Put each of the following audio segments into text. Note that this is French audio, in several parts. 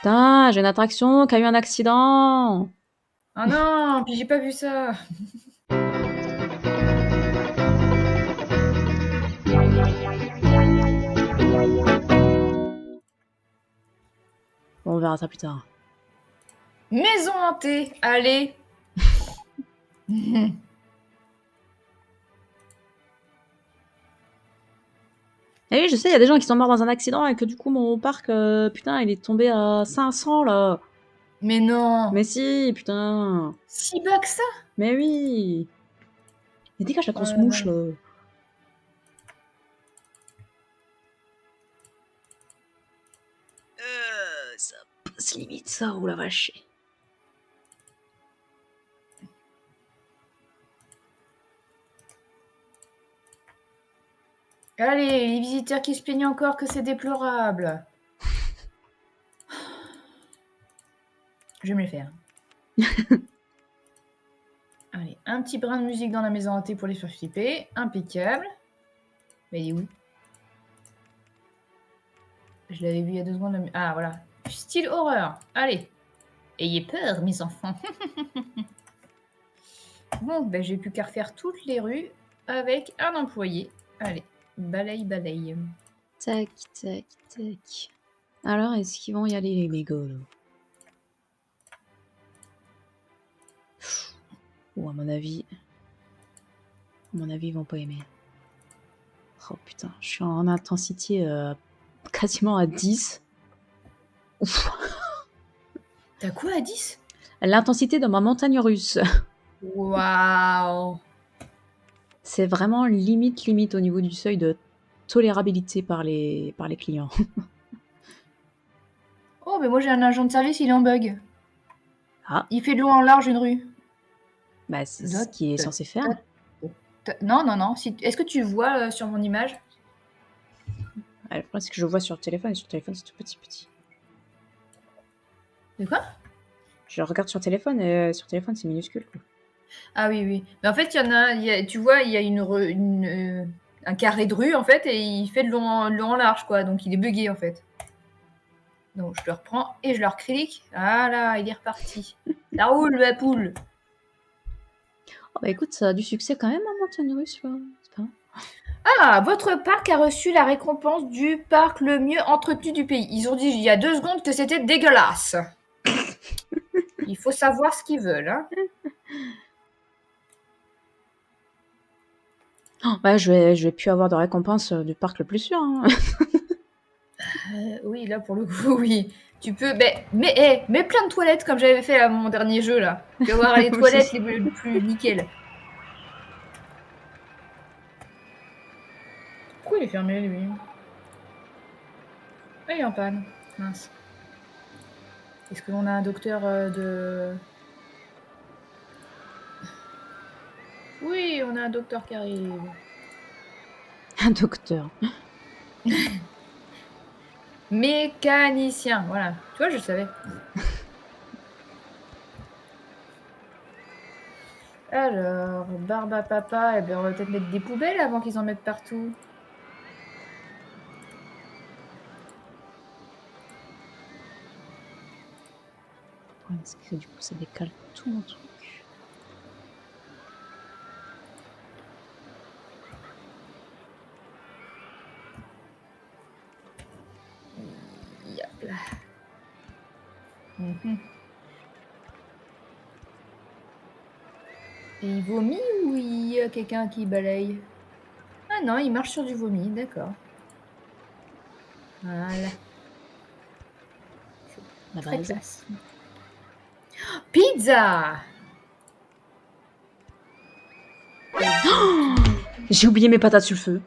Putain, j'ai une attraction qui a eu un accident. Ah non, puis j'ai pas vu ça. Bon, on verra ça plus tard. Maison hantée, allez. Eh oui, je sais, il y a des gens qui sont morts dans un accident et que du coup, mon parc, putain, il est tombé à 500 là. Mais non. Mais si, putain. Si bas que ça. Mais oui. Mais dégage la Oh grosse là mouche là. là. Ça passe limite ça, oh la vache. Allez, les visiteurs qui se plaignent encore que c'est déplorable. Je vais me les faire. Allez, un petit brin de musique dans la maison hantée pour les faire flipper. Impeccable. Mais il est où? Je l'avais vu il y a 2 secondes. Ah, voilà. Style horreur. Allez. Ayez peur, mes enfants. Bon, ben j'ai plus qu'à refaire toutes les rues avec un employé. Allez, balaye, balaye. Tac, tac, tac. Alors, est-ce qu'ils vont y aller les mégots là? Ou à mon avis, ils vont pas aimer. Oh putain, je suis en intensité quasiment à 10. Ouf. T'as quoi à 10? L'intensité de ma montagne russe. Waouh. C'est vraiment limite au niveau du seuil de tolérabilité par les clients. Oh, mais moi j'ai un agent de service, il est en bug. Ah, Il fait de long en large une rue. bah c'est ce qu'il est censé faire. Non, non, non. Est-ce que tu vois sur mon image? Ah, le problème, c'est que je le vois sur le téléphone, et sur le téléphone, c'est tout petit. De quoi? Je regarde sur téléphone, et sur téléphone, c'est minuscule. Quoi. Ah oui, oui. Mais en fait, il y en a, tu vois, il y a un carré de rue en fait, et il fait de long en large, quoi. Donc il est bugué en fait. Donc je le reprends et je le reclique. Voilà, il est reparti. Ça roule, la poule. Oh, bah écoute, ça a du succès quand même en montagne russe, là. C'est pas mal. Ah, votre parc a reçu la récompense du parc le mieux entretenu du pays. Ils ont dit il y a 2 secondes que c'était dégueulasse. Il faut savoir ce qu'ils veulent. Hein. Oh, bah, je vais plus avoir de récompense du parc le plus sûr. Hein. Oui, là pour le coup, oui. Tu peux. Mais plein de toilettes comme j'avais fait à mon dernier jeu là. Tu vas voir les toilettes les plus nickel. Pourquoi il est fermé lui? Ah, il est en panne. Mince. Est-ce que l'on a un docteur de. Oui, on a un docteur qui arrive. Un docteur. Mécanicien, voilà. Tu vois, je savais. Alors, barbe à papa, eh ben, on va peut-être mettre des poubelles avant qu'ils en mettent partout. Ouais, parce que du coup, ça décale tout mon truc. Yep là. Mhm. Et il vomit ou il y a quelqu'un qui balaye? Ah non, il marche sur du vomi, d'accord. Voilà. La Très base. classe. Pizza! J'ai oublié mes patates sur le feu.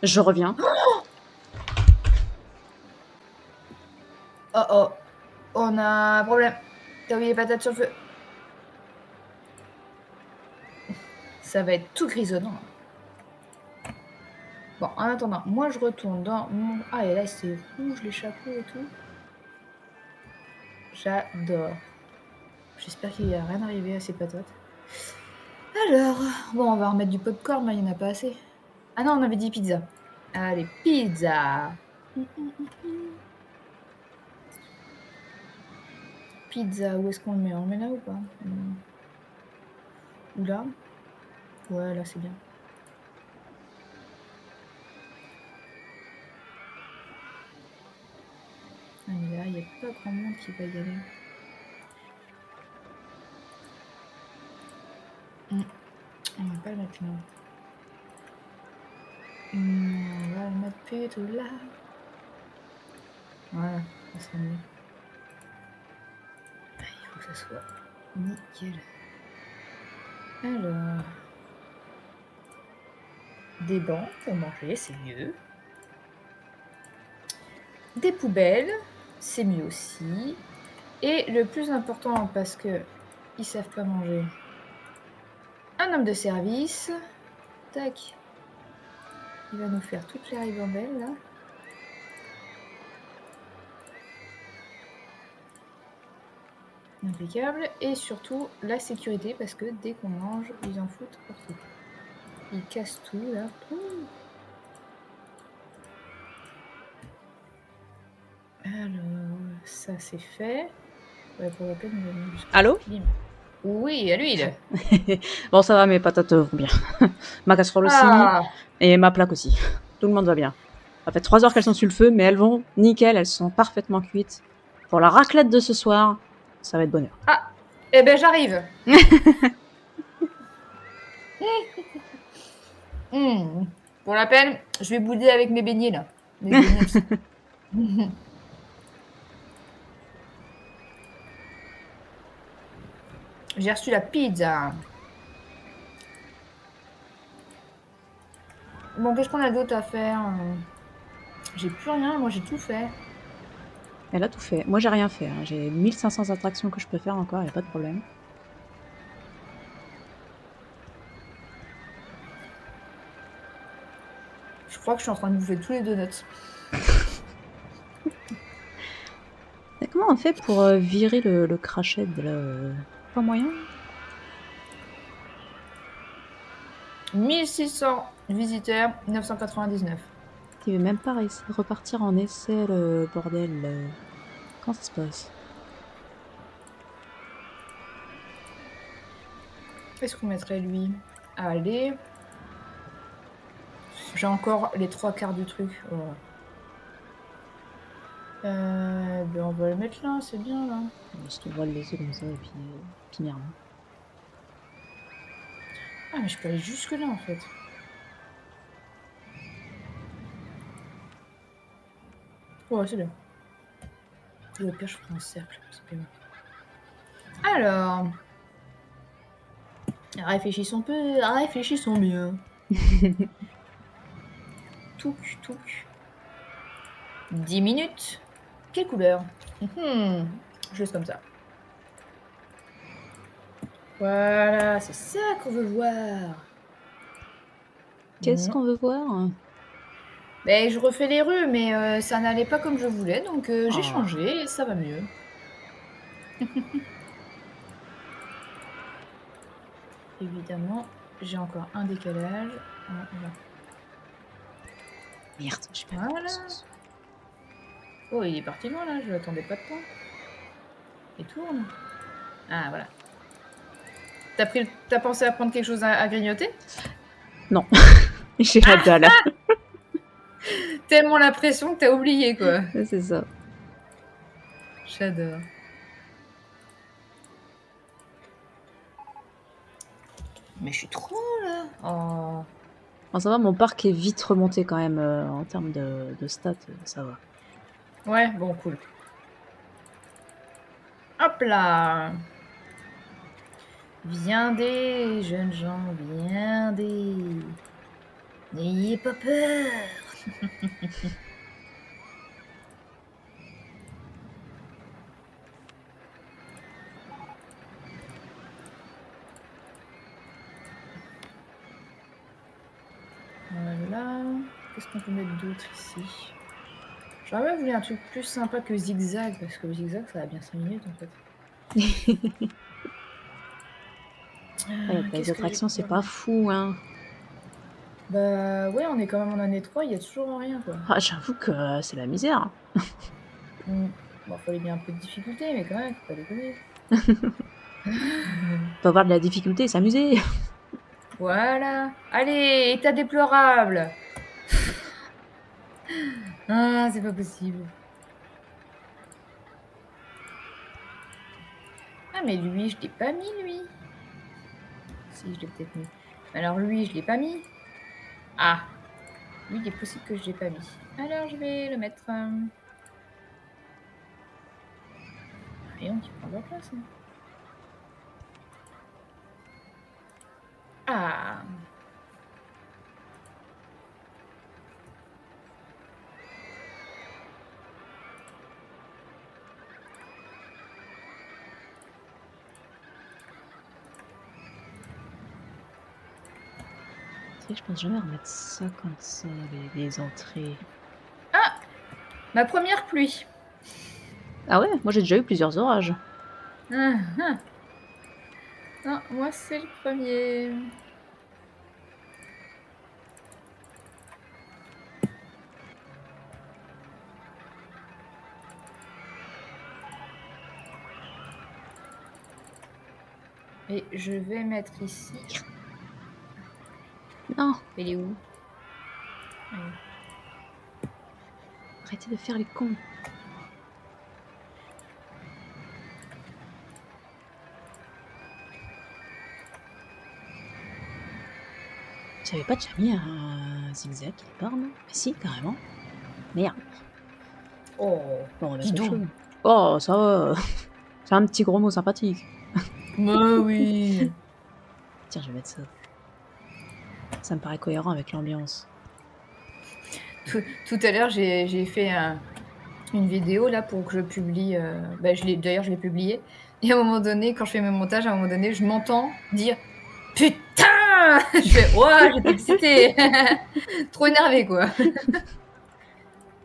Je reviens. Oh oh, on a un problème. T'as oublié les patates sur le feu. Ça va être tout grisonnant. Bon, en attendant, moi je retourne dans mon... Ah, et là c'est rouge les chapeaux et tout. J'adore. J'espère qu'il n'y a rien arrivé à ces patates. Alors, bon, on va remettre du popcorn, mais il n'y en a pas assez. Ah non, on avait dit pizza. Allez, pizza. Pizza, où est-ce qu'on le met? On le met là ou pas? Ou là? Ouais, là c'est bien. Ah, mais là, il n'y a pas grand monde qui va y aller. On va pas le mettre là. On va le mettre plutôt là. Voilà, ça sera mieux. Ah, il faut que ça soit nickel. Alors, des bancs pour manger, c'est mieux. Des poubelles, c'est mieux aussi. Et le plus important, parce que ils savent pas manger, un homme de service. Tac. Il va nous faire toutes les ribambelles là. Impeccable. Et surtout la sécurité, parce que dès qu'on mange, ils en foutent partout. Ils cassent tout là. Alors, ça c'est fait. Ouais, pour la peine, il va venir jusqu'à Allô? Bim. Oui, à l'huile. Bon, ça va, mes patates vont bien. Ma casserole aussi, Ah, et ma plaque aussi. Tout le monde va bien. Ça fait 3 heures qu'elles sont sur le feu, mais elles vont nickel, elles sont parfaitement cuites. Pour la raclette de ce soir, ça va être bonheur. eh ben j'arrive. Pour la peine, je vais bouder avec mes beignets là. Mes beignets. J'ai reçu la pizza. Bon, qu'est-ce qu'on a d'autre à faire? J'ai plus rien, moi j'ai tout fait. Elle a tout fait. Moi, j'ai rien fait. Hein. J'ai 1500 attractions que je peux faire encore, y a pas de problème. Je crois que je suis en train de bouffer tous les donuts. Et comment on fait pour virer le crachet de là Pas moyen? 1600 visiteurs, 999. Tu veux même pas repartir en essai, le bordel. Comment ça se passe? Qu'est-ce qu'on mettrait lui? Allez. J'ai encore les 3/4 du truc. Voilà. Ben on va le mettre là, c'est bien là. Juste on va le laisser comme ça et puis merde. Ah mais je peux aller jusque là en fait. Ouais, c'est bien. Et au pire, je ferai un cercle. C'est pas mal. Alors. Réfléchissons peu, réfléchissons bien. Touc, touc. 10 minutes. Quelle couleur? Juste comme ça. Voilà, c'est ça qu'on veut voir. Qu'est-ce qu'on veut voir? Ben, je refais les rues, mais ça n'allait pas comme je voulais, donc j'ai Oh. changé et ça va mieux. Évidemment, j'ai encore un décalage. Ah, voilà. Merde, j'ai pas Voilà. le sens. Oh, il est parti loin là, je l'attendais pas de temps. Il tourne. Ah, voilà. T'as pensé à prendre quelque chose à grignoter? Non, j'ai la dalle. Tellement la pression que t'as oublié, quoi. C'est ça. J'adore. Mais je suis trop là. Oh. Bon, ça va, mon parc est vite remonté quand même en termes de stats, ça va. Ouais, bon, cool. Hop là. Viendez, jeunes gens, viendez. N'ayez pas peur. Voilà. Qu'est-ce qu'on peut mettre d'autre ici? J'aurais même voulu un truc plus sympa que zigzag, parce que zigzag, ça va bien 5 minutes en fait. Ouais, les attractions, c'est pas fou, hein. Bah ouais, on est quand même en année 3, il y a toujours rien quoi. Ah, j'avoue que c'est la misère. Bon, fallait bien un peu de difficulté, mais quand même, faut pas déconner. Faut avoir de la difficulté et s'amuser. Voilà. Allez, état déplorable. Ah, c'est pas possible. Ah, mais lui, je l'ai pas mis, lui. Si, je l'ai peut-être mis. Alors lui, je l'ai pas mis. Ah, lui, il est possible que je l'ai pas mis. Alors, je vais le mettre. Rayon qui prend de la place. Hein. Ah, Tu sais, je pense jamais remettre ça comme ça, les entrées. ma première pluie. Ah ouais, moi j'ai déjà eu plusieurs orages. Ah, ah. Non, moi, c'est le premier. Et je vais mettre ici. Non, Elle est où? arrêtez de faire les cons. J'avais pas déjà mis un zigzag quelque part, non? Mais si, carrément. Merde. Oh, Bon, on va dis mettre autre donc. chose. Oh, ça va. C'est un petit gros mot sympathique. Bah oui. Tiens, je vais mettre ça. Ça me paraît cohérent avec l'ambiance. Tout à l'heure, j'ai fait une vidéo là pour que je publie. Bah, d'ailleurs, je l'ai publiée. Et à un moment donné, quand je fais mes montages, à un moment donné, je m'entends dire putain. Je fais ouah, j'étais excitée, trop énervée quoi.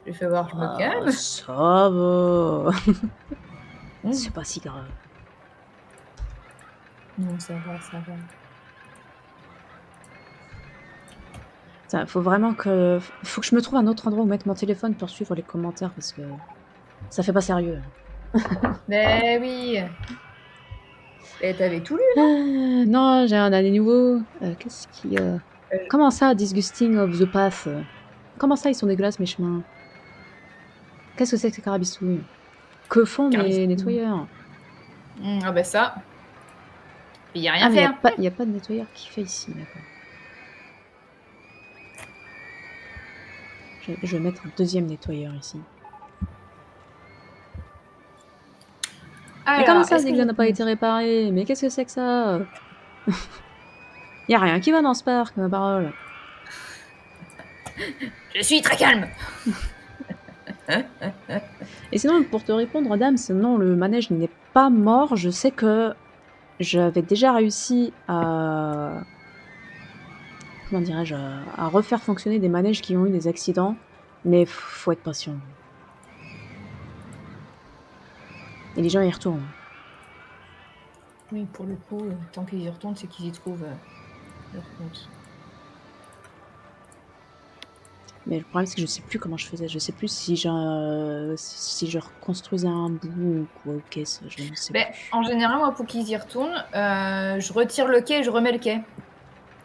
J'ai fait voir, je me Ah, calme. ça va. Mmh. C'est pas si grave. Non, ça va, ça va. Ça, faut vraiment que. Faut que je me trouve un autre endroit où mettre mon téléphone pour suivre les commentaires parce que ça fait pas sérieux. Mais oui. Et t'avais tout lu là. Non, j'ai un dernier nouveau. Qu'est-ce qui. Comment ça, Disgusting of the Path? Comment ça, ils sont dégueulasses, mes chemins? Qu'est-ce que c'est que ces carabistouilles? Que font mes Carbistouille. nettoyeurs? Ah bah ça, il y a Ah, rien mais il fait. Hein. y a pas de nettoyeur qui fait ici, d'accord. Je vais mettre un deuxième nettoyeur ici. Mais comment Alors, ça, est-ce que Zigzag j'ai n'a pas été réparé? Mais qu'est-ce que c'est que ça? Y a rien qui va dans ce parc, ma parole. Je suis très calme. Et sinon, pour te répondre, Dame, non, le manège n'est pas mort. Je sais que j'avais déjà réussi à, comment dirais-je, à refaire fonctionner des manèges qui ont eu des accidents, mais faut être patient. Et les gens y retournent. Oui, pour le coup, tant qu'ils y retournent, c'est qu'ils y trouvent leur compte. Mais le problème, c'est que je sais plus comment je faisais. Je sais plus si je reconstruisais un bout ou quoi, ou qu'est-ce, je ne sais Ben, plus. en général, moi, pour qu'ils y retournent, je retire le quai et je remets le quai.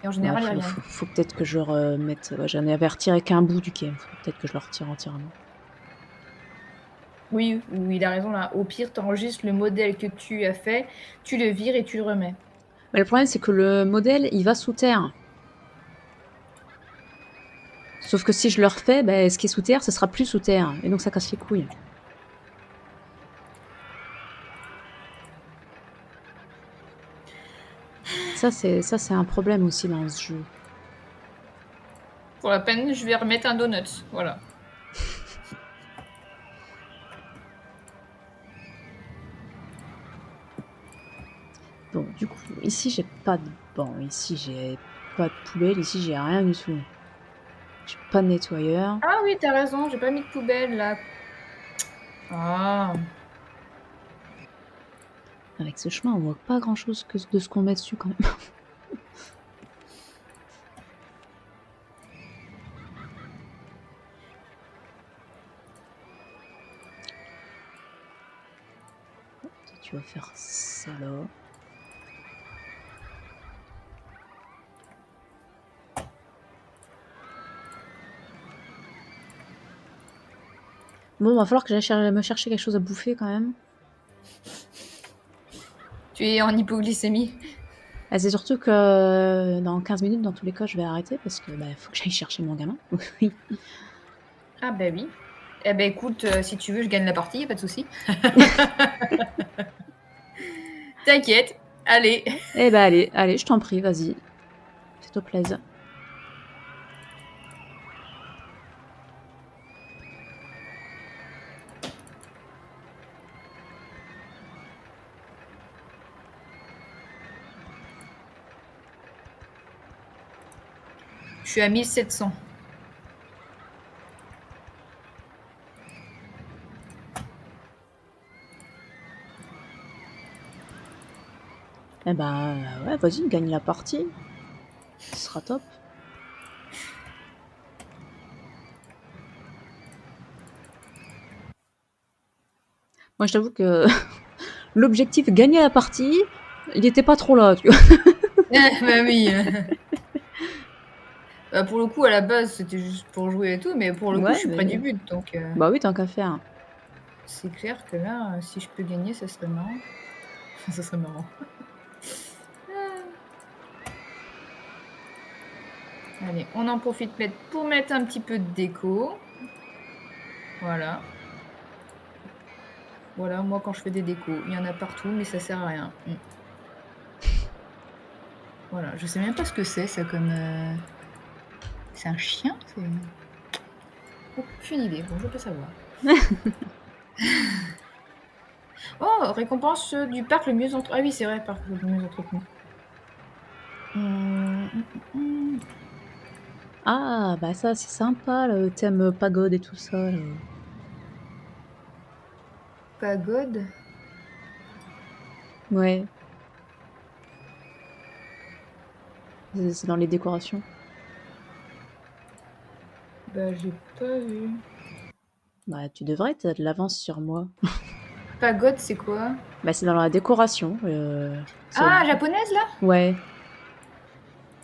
Et en Ouais, général, ils faut, reviennent. faut, faut peut-être que je remette. Ouais, j'en avais retiré qu'un bout du quai. Faut peut-être que je le retire entièrement. Oui, oui, il a raison là. Au pire, tu enregistres le modèle que tu as fait, tu le vires et tu le remets. Mais le problème, c'est que le modèle, il va sous terre. Sauf que si je le refais, ben, ce qui est sous terre, ce sera plus sous terre. Et donc ça casse les couilles. Ça, c'est un problème aussi dans ce jeu. Pour la peine, je vais remettre un donut. Voilà. Bon, du coup, ici, j'ai pas de banc. Ici, j'ai pas de poubelle. Ici, j'ai rien du tout. J'ai pas de nettoyeur. Ah oui, t'as raison, j'ai pas mis de poubelle là. Ah. Avec ce chemin, on voit pas grand-chose que de ce qu'on met dessus quand même. Tu vas faire ça là. Bon, va falloir que j'aille me chercher quelque chose à bouffer quand même. Tu es en hypoglycémie. Ah, c'est surtout que dans 15 minutes, dans tous les cas, je vais arrêter parce que bah, faut que j'aille chercher mon gamin. Oui. Ah bah oui. Eh ben écoute, si tu veux, je gagne la partie, y a pas de souci. T'inquiète. Allez. Eh ben allez, je t'en prie, vas-y. Fais-toi plaisir. Je suis à 1700. Eh ben ouais, vas-y, gagne la partie. Ce sera top. Moi, je t'avoue que l'objectif gagner la partie, il était pas trop là, tu vois. Bah oui. Bah, pour le coup, à la base, c'était juste pour jouer et tout, mais pour le coup, je Ouais, suis près du mais but, donc bah oui, tant qu'à faire. c'est clair que là, si je peux gagner, ça serait marrant. Ça serait marrant. Allez, on en profite pour mettre un petit peu de déco. Voilà. Voilà, moi quand je fais des décos, il y en a partout, mais ça sert à rien. Voilà, je sais même pas ce que c'est, ça comme. C'est un chien? C'est. Aucune idée. Bon, je peux savoir. Oh, récompense du parc le mieux entretenu. Ah oui, c'est vrai, parc le mieux entretenu. Ah, bah ça, c'est sympa, le thème pagode et tout ça. Là. Pagode. Ouais, c'est dans les décorations. Bah, j'ai pas vu. Bah, tu devrais, t'as de l'avance sur moi. Pagode, c'est quoi? Bah, c'est dans la décoration. Ah, japonaise là? Ouais.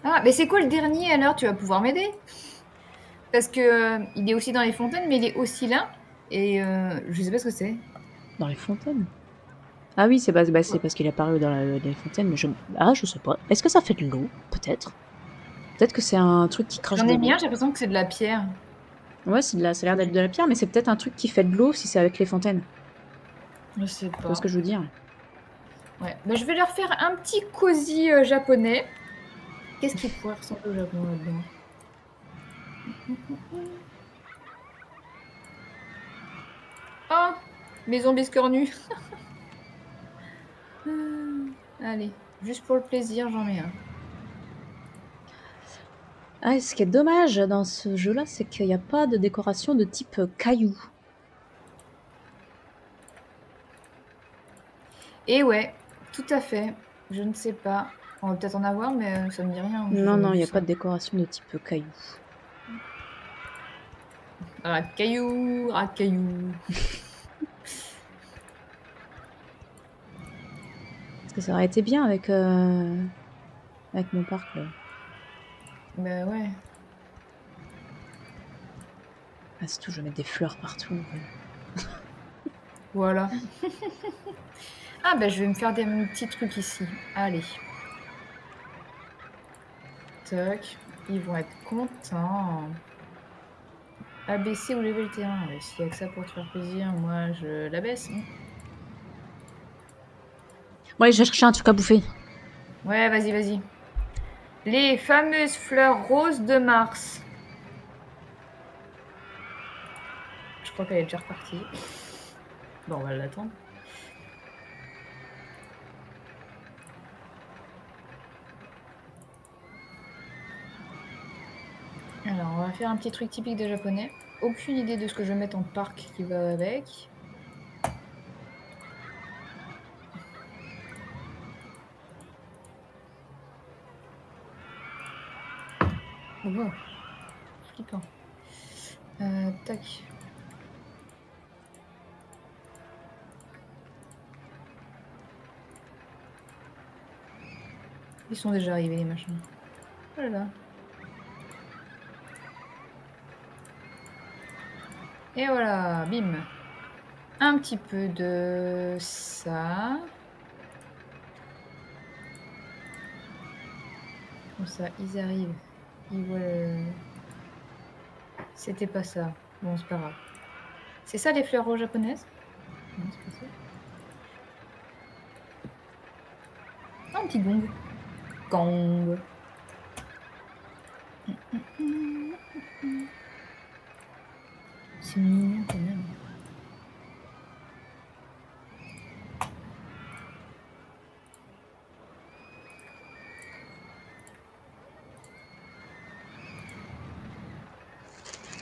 Ah, mais c'est quoi le dernier alors? Tu vas pouvoir m'aider? Parce que il est aussi dans les fontaines, mais il est aussi là. Et je sais pas ce que c'est. Dans les fontaines. Ah oui, c'est parce qu'il est apparu dans les fontaines, mais je sais pas. Est-ce que ça fait de l'eau? Peut-être. Peut-être que c'est un truc qui crache J'en de ai mis un, l'eau. j'ai l'impression que c'est de la pierre. Ouais, ça a l'air d'être de la pierre, mais c'est peut-être un truc qui fait de l'eau si c'est avec les fontaines. Je sais Tu vois ce pas. que je veux dire? Ouais. Bah, je vais leur faire un petit cosy japonais. Qu'est-ce qui pourrait ressembler au Japon là-dedans? Oh, maison biscornue. Allez, juste pour le plaisir, j'en mets un. Ah, ce qui est dommage dans ce jeu-là, c'est qu'il n'y a pas de décoration de type caillou. Et ouais, tout à fait. Je ne sais pas. On va peut-être en avoir, mais ça me dit rien. J'ai Non, jamais non, il vu n'y a pas ça. de décoration de type caillou. Racaillou, racaillou. Parce que ça aurait été bien avec mon parc, là. Bah ouais. Ah, surtout, je vais mettre des fleurs partout. Voilà. Ah bah je vais me faire des petits trucs ici. Allez. Tac. Ils vont être contents. Abaisser ou lever le terrain. Ouais, s'il y a que ça pour te faire plaisir, moi je l'abaisse. Ouais, j'ai cherché un truc à bouffer. Ouais, vas-y, vas-y. Les fameuses fleurs roses de Mars. Je crois qu'elle est déjà repartie. Bon, on va l'attendre. Alors, on va faire un petit truc typique des japonais. Aucune idée de ce que je vais mettre en parc qui va avec. Oh, wow. Flippant. Tac. Ils sont déjà arrivés, les machins. Oh là là. Et voilà, bim. Un petit peu de ça. Comme ça, ils arrivent. Ils voient le... C'était pas ça. Bon, c'est pas grave. C'est ça les fleurs japonaises? Non, c'est pas ça. Ah, un petit gong. Gong. C'est mignon quand même.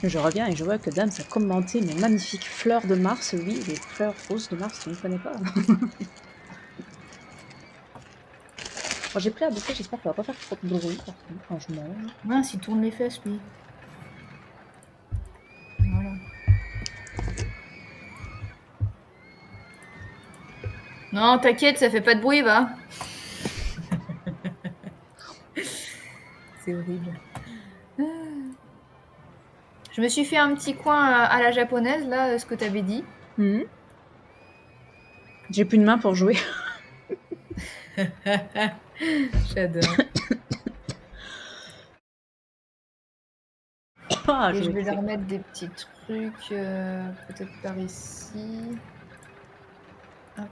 Je reviens et je vois que Dame a commenté mes magnifiques fleurs de Mars. Oui, les fleurs roses de Mars, je ne connais pas. Bon, j'ai pris à bouffer, j'espère qu'elle va pas faire trop de bruit par contre quand je mange. Mince, il tourne les fesses, lui. Voilà. Non, t'inquiète, ça fait pas de bruit, va. C'est horrible. Je me suis fait un petit coin à la japonaise, là, ce que t'avais dit. J'ai plus de main pour jouer. J'adore. Ah, Et je vais étouffer. leur mettre des petits trucs, peut-être par ici. Hop.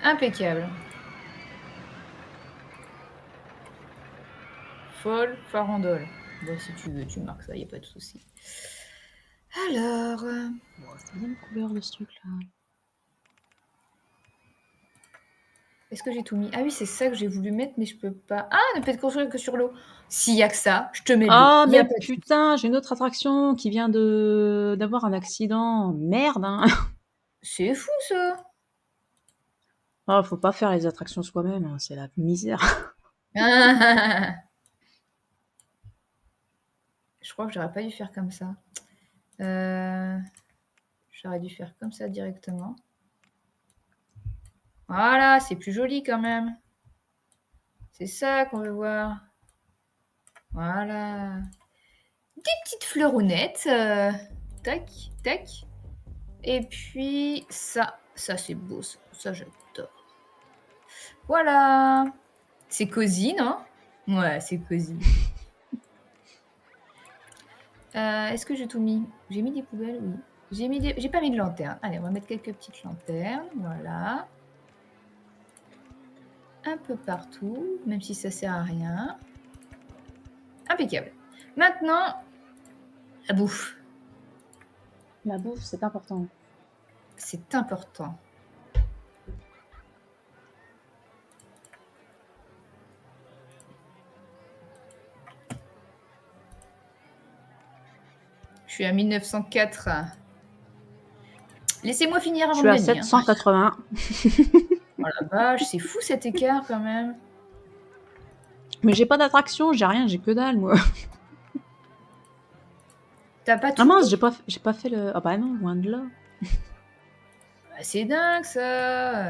Impeccable. Folle farandole. Bon, si tu veux, tu marques ça, il n'y a pas de souci. Alors, C'est bien les couleurs de ce truc-là. est-ce que j'ai tout mis? Ah oui, c'est ça que j'ai voulu mettre, mais je peux pas. Ah, ne peut être construire que sur l'eau. S'il y a que ça, je te mets de l'eau. Ah, Il y a mais pas de souci. putain, j'ai une autre attraction qui vient d'avoir un accident. Merde, hein. C'est fou, ça. Oh, faut pas faire les attractions soi-même, hein, c'est la misère. Je crois que j'aurais pas dû faire comme ça. J'aurais dû faire comme ça directement. Voilà, c'est plus joli quand même. C'est ça qu'on veut voir. Voilà. Des petites fleuronnettes. Tac, tac. Et puis ça c'est beau, ça j'adore. Voilà. C'est cosy, non? Ouais, c'est cosy. Est-ce que j'ai tout mis? J'ai mis des poubelles, oui. J'ai pas mis de lanterne. Allez, on va mettre quelques petites lanternes. Voilà. Un peu partout, même si ça sert à rien. Impeccable. Maintenant, la bouffe. La bouffe, c'est important. C'est important. Je suis à 1904. Laissez-moi finir Je avant suis de à gagner. 780. Oh la vache, c'est fou cet écart quand même. Mais j'ai pas d'attraction, j'ai rien, j'ai que dalle, moi. T'as pas Ah tout mince, mis? j'ai pas fait le... Ah bah non, loin de là. Bah, c'est dingue ça.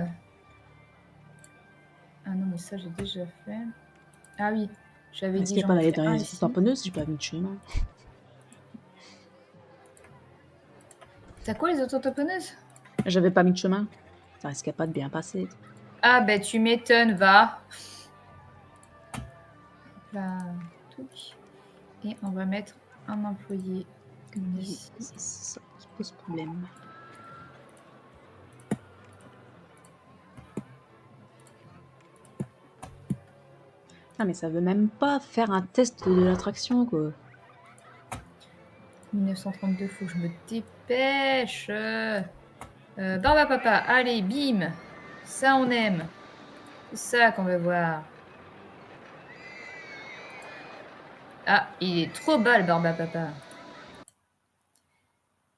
Ah non, mais ça j'ai déjà fait. Ah oui, j'avais Est-ce dit qu'il n'y a pas j'en ai d'aller fait dans un les ici. tamponneuses? J'ai pas mis de chemin. T'as quoi les autotamponneuses? J'avais pas mis de chemin. Ça risquait pas de bien passer. Ah ben tu m'étonnes, va. Là, touc. Et on va mettre un employé Oui, ici. c'est ça qui pose problème. Ah mais ça veut même pas faire un test de l'attraction, quoi. 1932, faut que je me dépêche. Barbe à papa, allez, bim. Ça on aime. C'est ça qu'on veut voir. Ah, il est trop bas le barbe à papa.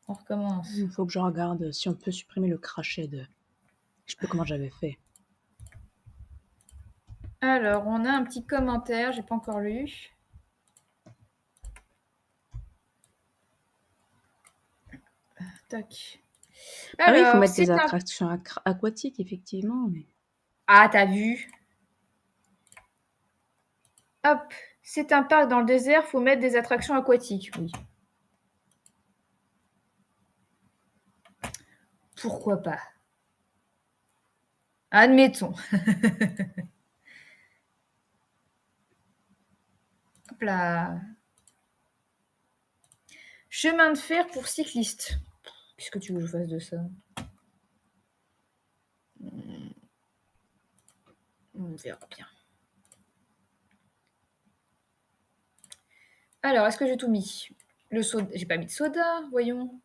On recommence. Il faut que je regarde si on peut supprimer le crachet de... Je sais plus comment j'avais fait. Alors, on a un petit commentaire, j'ai pas encore lu. Tac. Ah oui, il faut Alors, mettre des c'est un... attractions aquatiques, effectivement. Mais... Ah, t'as vu? Hop, c'est un parc dans le désert, faut mettre des attractions aquatiques. Oui. Pourquoi pas? Admettons. Hop là. Chemin de fer pour cyclistes. Qu'est-ce que tu veux que je fasse de ça? On verra bien. Alors, est-ce que j'ai tout mis? Le soda, j'ai pas mis de soda, voyons.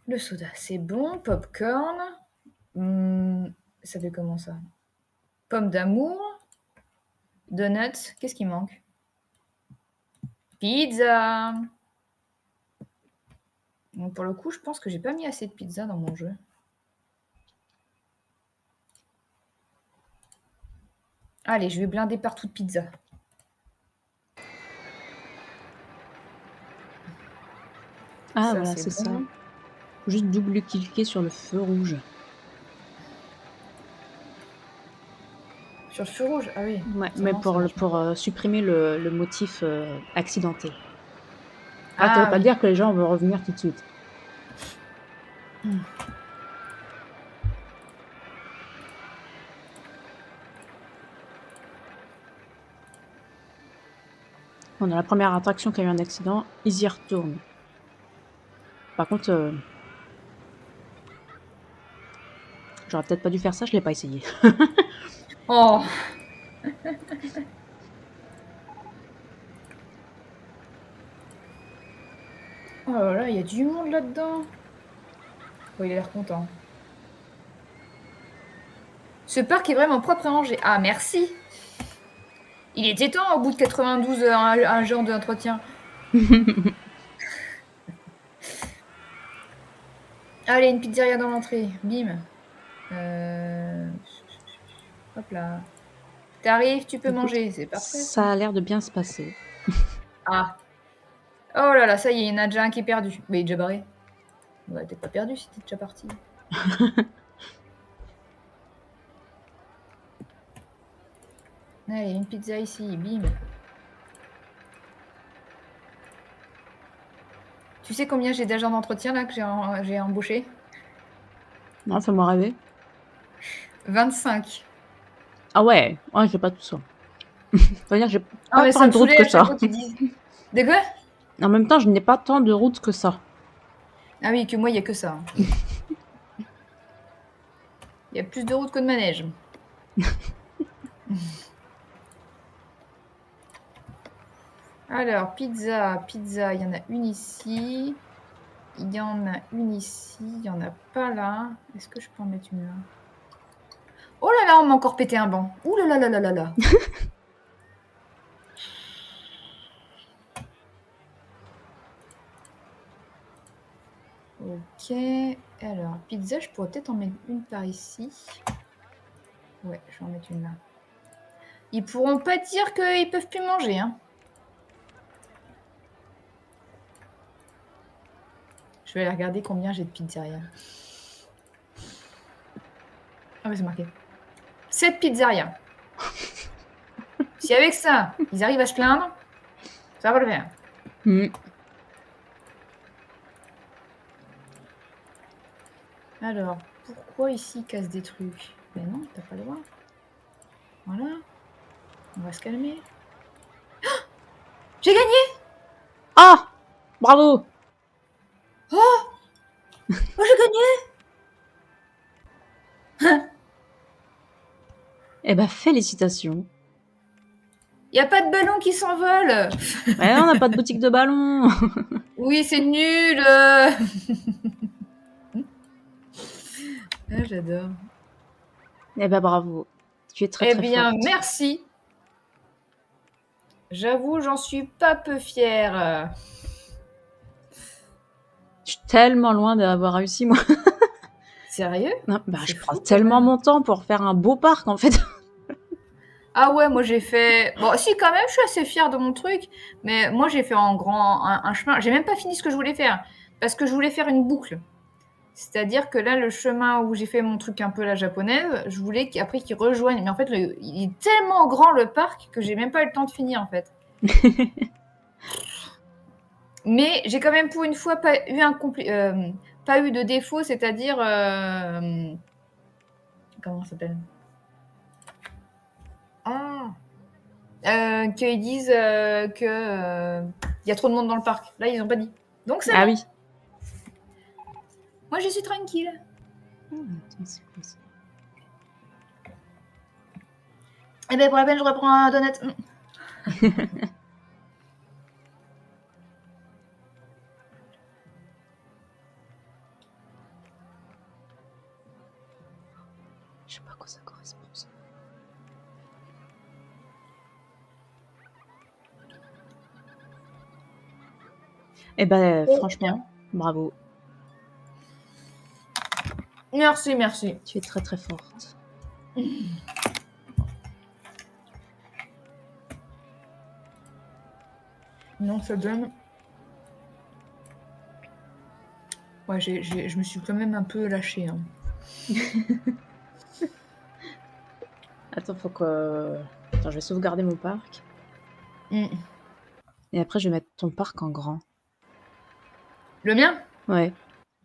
Le soda, c'est bon. Popcorn. Ça fait comment ça? Pomme d'amour. Donuts. Qu'est-ce qui manque? Pizza. Donc, pour le coup, je pense que j'ai pas mis assez de pizza dans mon jeu. Allez, je vais blinder partout de pizza. Ah, Ça, voilà, c'est c'est bon. ça. Faut juste double-cliquer sur le feu rouge. Sur le feu rouge? Ah oui. Ouais, Ça, mais non, ça marche pas. pour supprimer le motif accidenté. Ah, ça veut Ah pas oui. dire que les gens vont revenir tout de suite. On a la première attraction qui a eu un accident, ils y retournent. Par contre, j'aurais peut-être pas dû faire ça, je l'ai pas essayé. Oh. Oh là là, il y a du monde là-dedans. Oh, il a l'air content. Ce parc est vraiment propre et rangé. Ah, merci. Il était temps, au bout de 92, un genre d'entretien. Allez, une pizzeria dans l'entrée. Bim. Hop là. T'arrives, tu peux Écoute, manger. C'est parfait, ça. ça a l'air de bien se passer. Ah. Oh là là, ça y est, il y en a déjà un qui est perdu. Mais il est déjà barré. Ouais, t'es pas perdu si t'es déjà parti. Allez, une pizza ici. Bim. Tu sais combien j'ai d'agents d'entretien là que j'ai embauché? Non, fais-moi rêver. 25. Ah ouais, ouais, j'ai pas tout ça. Ça veut dire que j'ai Ah, pas mais tant ça me de routes saoulait que à chaque ça. fois qu'ils disent. De quoi? En même temps, je n'ai pas tant de routes que ça. Ah oui, que moi, il n'y a que ça. Il y a plus de routes que de manège. Alors, pizza, pizza, il y en a une ici. Il y en a une ici. Il n'y en a pas là. Est-ce que je peux en mettre une là? Oh là là, on m'a encore pété un banc. Ouh là là là là là là. Ok. Alors, pizza, je pourrais peut-être en mettre une par ici. Ouais, je vais en mettre une là. Ils pourront pas dire qu'ils peuvent plus manger, hein. Je vais aller regarder combien j'ai de pizzeria. Ah oui, c'est marqué. 7 pizzerias. Si avec ça, ils arrivent à se plaindre, ça va le faire. Mm. Alors, pourquoi ici ils cassent des trucs? Ben non, t'as pas le droit. Voilà. On va se calmer. Ah, j'ai gagné! Ah! Bravo! Oh! Oh, j'ai gagné! Eh ben, félicitations. Y a pas de ballon qui s'envole! Ouais, on n'a pas de boutique de ballon. Oui, c'est nul! Ah, j'adore. Eh ben, bravo. Tu es très Eh très bien, forte. merci. J'avoue, j'en suis pas peu fière. Je suis tellement loin d'avoir réussi, moi. Sérieux? Non, C'est je prends fou quand tellement même. mon temps pour faire un beau parc, en fait. Ah ouais, moi j'ai fait. Bon, si, quand même, je suis assez fière de mon truc, mais moi j'ai fait en grand un chemin. J'ai même pas fini ce que je voulais faire, parce que je voulais faire une boucle. C'est-à-dire que là, le chemin où j'ai fait mon truc un peu la japonaise, je voulais qu'après qu'il rejoigne. Mais en fait, il est tellement grand le parc que j'ai même pas eu le temps de finir en fait. Mais j'ai quand même pour une fois pas eu pas eu de défaut, c'est-à-dire comment ça s'appelle? Ah, qu'ils disent que il y a trop de monde dans le parc. Là, ils ont pas dit. Donc c'est Ah bon. oui. Moi, je suis tranquille. Attends, c'est quoi ça? Eh ben pour la peine, je reprends un donut. Je sais pas à quoi ça correspond, ça. Eh ben, franchement, bravo. Merci, merci. Tu es très très forte. Non, ça donne. Ouais, je me suis quand même un peu lâchée. Hein. Attends, faut que... Attends, je vais sauvegarder mon parc. Mm. Et après, je vais mettre ton parc en grand. Le mien? Ouais.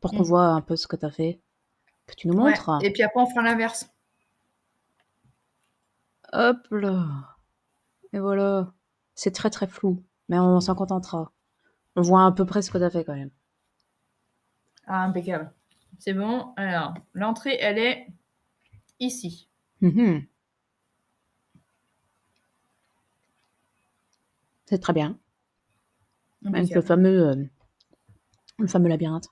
Pour qu'on Mm. voit un peu ce que t'as fait. Que tu nous Ouais. montres. Et puis après, on fera l'inverse. Hop là. Et voilà. C'est très très flou. Mais on s'en contentera. On voit à peu près ce que t'as fait quand même. Ah, impeccable. C'est bon. Alors, l'entrée, elle est ici. Mhm. C'est très bien. Avec Impeccable. le fameux labyrinthe.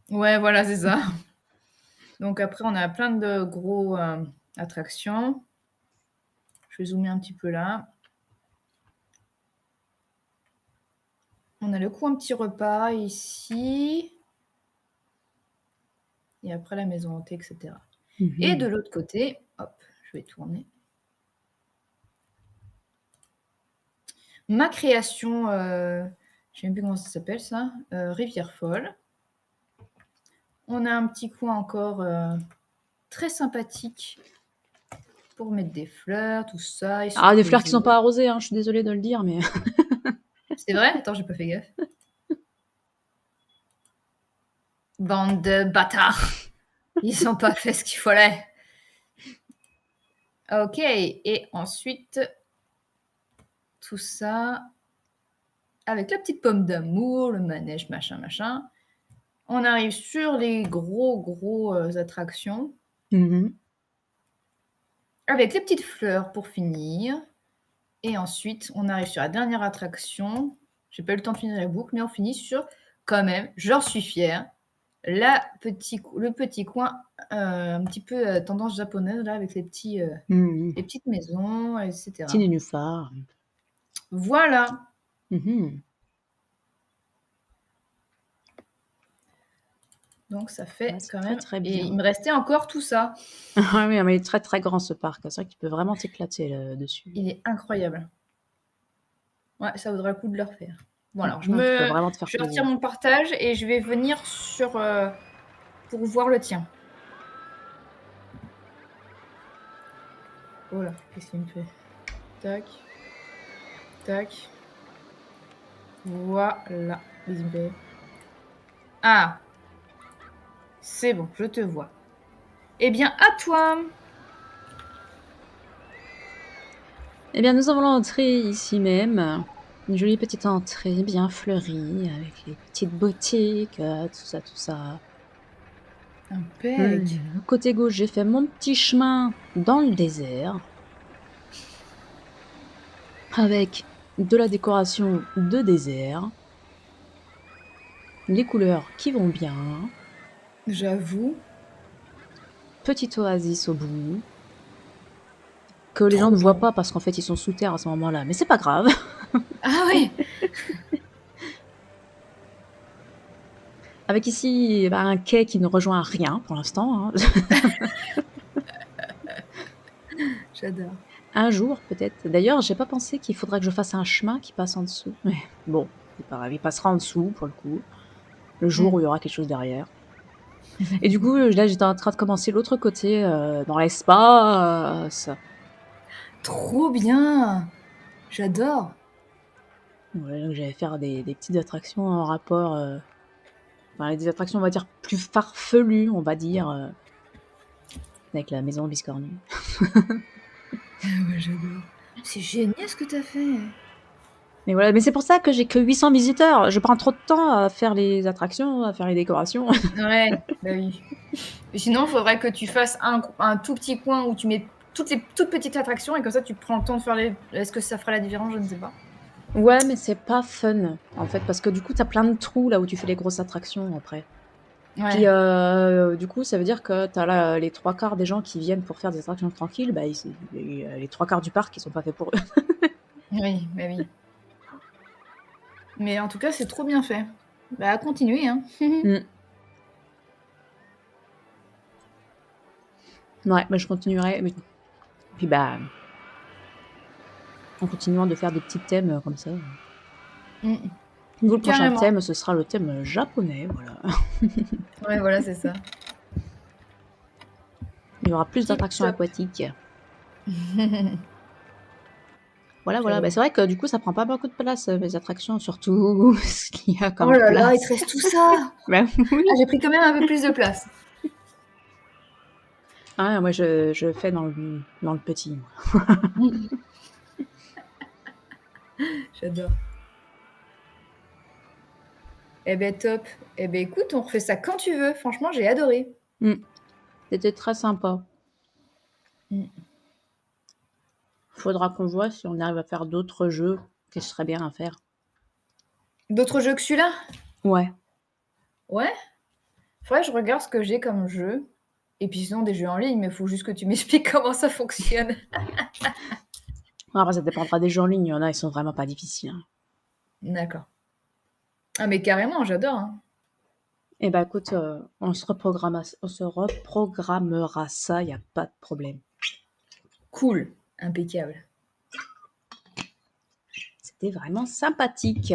Ouais, voilà, c'est ça. Donc après, on a plein de gros attractions. Je vais zoomer un petit peu là. On a le coin petit repas ici. Et après la maison hantée, etc. Mhm. Et de l'autre côté, hop, je vais tourner. Ma création, je ne sais même plus comment ça s'appelle ça, Rivière Folle. On a un petit coin encore très sympathique pour mettre des fleurs, tout ça. Et se Ah, des fleurs qui poser. sont pas arrosées, hein, je suis désolée de le dire, mais... C'est vrai? Attends, j'ai pas fait gaffe. Bande de bâtards. Ils ont pas fait ce qu'il fallait. Ok, et ensuite, tout ça avec la petite pomme d'amour, le manège, machin, machin. On arrive sur les gros attractions. Mhm. Avec les petites fleurs pour finir. Et ensuite, on arrive sur la dernière attraction. J'ai pas eu le temps de finir la boucle, mais on finit sur, quand même, j'en suis fière, le petit coin un petit peu tendance japonaise, là, avec Mhm. les petites maisons, Petit etc. nénuphar. Voilà. Mhm. Donc ça Ouais, fait c'est quand très même. très Et bien. il me restait encore tout ça. Ah oui, mais il est très très grand ce parc. C'est vrai que tu peux vraiment t'éclater dessus. Il est incroyable. Ouais, ça vaudra le coup de le refaire. Bon, alors, Non, tu peux vraiment te faire je retire plaisir. mon partage et je vais venir pour voir le tien. Oh là, qu'est-ce qu'il me fait? Tac, tac. Voilà. Qu'est-ce qu'il me fait? Ah, c'est bon, je te vois. Eh bien, à toi. Eh bien, nous allons entrer ici même. Une jolie petite entrée bien fleurie, avec les petites boutiques, tout ça, tout ça. Impec. Côté gauche, j'ai fait mon petit chemin dans le désert, avec de la décoration de désert, les couleurs qui vont bien, J'avoue. petite oasis au bout, que les gens Trop ne voient bien. pas parce qu'en fait, ils sont sous terre à ce moment-là. Mais c'est pas grave. Ah ouais. Avec ici, bah, un quai qui ne rejoint rien pour l'instant, hein. J'adore. Un jour, peut-être. D'ailleurs, j'ai pas pensé qu'il faudrait que je fasse un chemin qui passe en dessous. Mais bon, c'est pas grave, il passera en dessous pour le coup. Le jour où il y Mmh. aura quelque chose derrière. Et du coup, là, j'étais en train de commencer l'autre côté, dans l'espace. Trop bien! J'adore. Ouais, donc j'allais faire des petites attractions en rapport, enfin, des attractions, on va dire, plus farfelues, on va dire, avec la maison biscornue. Ah ouais, j'adore. C'est génial ce que tu as fait. Mais voilà, mais c'est pour ça que j'ai que 800 visiteurs. Je prends trop de temps à faire les attractions, à faire les décorations. Ouais, bah oui. Et sinon, il faudrait que tu fasses un tout petit coin où tu mets toutes les toutes petites attractions et comme ça, tu prends le temps de faire les est-ce que ça fera la différence? Je ne sais pas. Ouais, mais c'est pas fun, en fait, parce que du coup, t'as plein de trous là où tu fais les grosses attractions après. Puis, Ouais. du coup, ça veut dire que t'as là les 3/4 des gens qui viennent pour faire des attractions tranquilles, bah, les 3/4 du parc, ils sont pas faits pour eux. Oui, bah oui. Mais en tout cas, c'est trop bien fait. Bah, continuez, hein. Mm. Ouais, bah, je continuerai. Puis, bah, en continuant de faire des petits thèmes comme ça. Mmh. Du coup, le prochain Carrément. thème, ce sera le thème japonais, voilà. Ouais, voilà, c'est ça. Il y aura plus Tip d'attractions top. aquatiques. Voilà, voilà. Bah, J'adore. c'est vrai que du coup, ça prend pas beaucoup de place, les attractions, surtout ce qu'il y a Oh comme là là, il te place. reste tout ça! Bah Ah, oui. j'ai pris quand même un peu plus de place. Ah, moi, je fais dans le petit, moi. J'adore. Eh beh, top. Eh beh, écoute, on refait ça quand tu veux. Franchement, j'ai adoré. Mm. C'était très sympa. Mmh. Faudra qu'on voit si on arrive à faire d'autres jeux qui seraient bien à faire. D'autres jeux que celui-là? Ouais. Ouais? Faudrait que je regarde ce que j'ai comme jeu et puis sinon des jeux en ligne, mais il faut juste que tu m'expliques comment ça fonctionne. Après, ça dépendra des jeux en ligne. Il y en a, ils sont vraiment pas difficiles, hein. D'accord. Ah mais carrément, j'adore, hein. Eh ben, écoute, on se reprogrammera ça, il y a pas de problème. Cool, impeccable. C'était vraiment sympathique.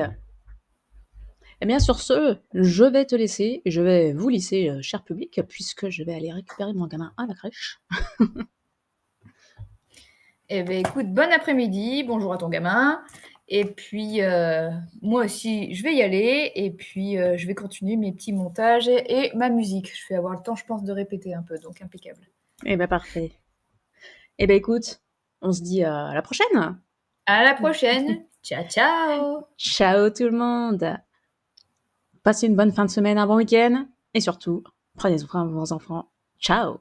Eh bien, sur ce, je vais te laisser et je vais vous laisser, cher public, puisque je vais aller récupérer mon gamin à la crèche. Eh beh, écoute, bon après-midi, bonjour à ton gamin et puis, moi aussi je vais y aller et puis, je vais continuer mes petits montages et ma musique. Je vais avoir le temps, je pense, de répéter un peu, donc impeccable. Eh ben, parfait. Eh ben, écoute, on se dit à la prochaine. À la prochaine. Ciao, ciao. Ciao tout le monde. Passez une bonne fin de semaine, un bon week-end et surtout, prenez soin de vos enfants. Ciao.